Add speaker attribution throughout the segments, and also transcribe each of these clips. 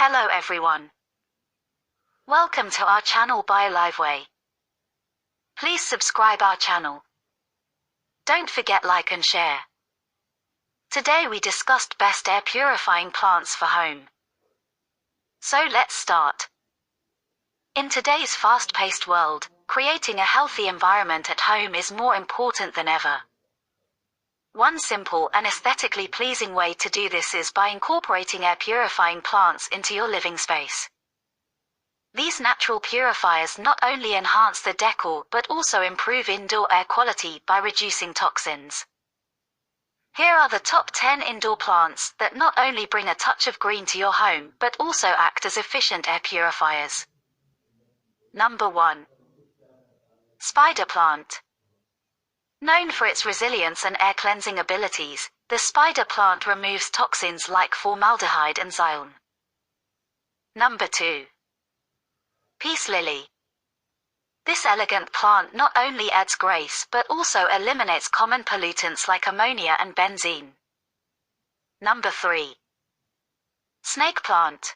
Speaker 1: Hello everyone. Welcome to our channel Bioliveway. Please subscribe our channel. Don't forget like and share. Today we discussed best air purifying plants for home. So let's start. In today's fast-paced world, creating a healthy environment at home is more important than ever. One simple and aesthetically pleasing way to do this is by incorporating air purifying plants into your living space. These natural purifiers not only enhance the decor but also improve indoor air quality by reducing toxins. Here are the top 10 indoor plants that not only bring a touch of green to your home but also act as efficient air purifiers. Number 1. Spider plant. Known for its resilience and air cleansing abilities, the spider plant removes toxins like formaldehyde and xylene. Number 2. Peace lily. This elegant plant not only adds grace but also eliminates common pollutants like ammonia and benzene. Number 3. Snake plant.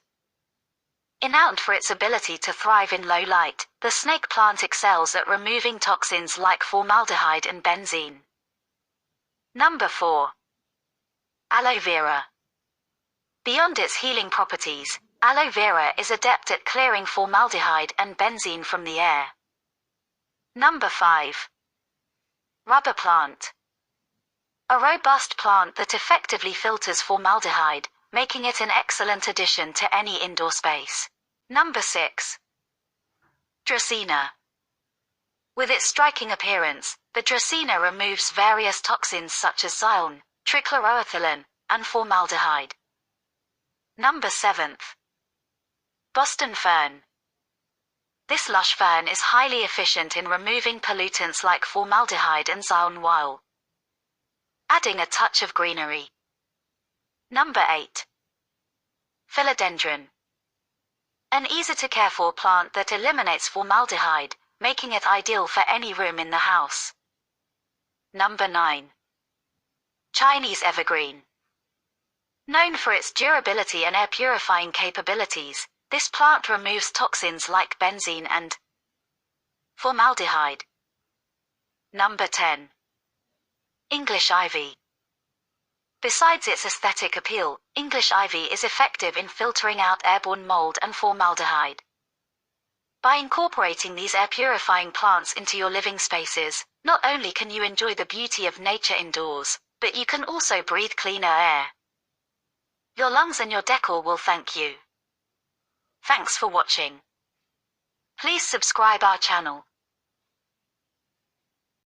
Speaker 1: Renowned for its ability to thrive in low light, the snake plant excels at removing toxins like formaldehyde and benzene. Number 4. Aloe vera. Beyond its healing properties, aloe vera is adept at clearing formaldehyde and benzene from the air. Number 5. Rubber plant. A robust plant that effectively filters formaldehyde, making it an excellent addition to any indoor space. Number 6. Dracaena. With its striking appearance, the Dracaena removes various toxins such as xylene, trichloroethylene, and formaldehyde. Number 7. Boston fern. This lush fern is highly efficient in removing pollutants like formaldehyde and xylene while adding a touch of greenery. Number 8. Philodendron. An easy-to-care for plant that eliminates formaldehyde, making it ideal for any room in the house. Number 9. Chinese evergreen. Known for its durability and air purifying capabilities, this plant removes toxins like benzene and formaldehyde. Number 10. English ivy. Besides its aesthetic appeal, English ivy is effective in filtering out airborne mold and formaldehyde. By incorporating these air-purifying plants into your living spaces, not only can you enjoy the beauty of nature indoors, but you can also breathe cleaner air. Your lungs and your decor will thank you. Thanks for watching. Please subscribe our channel.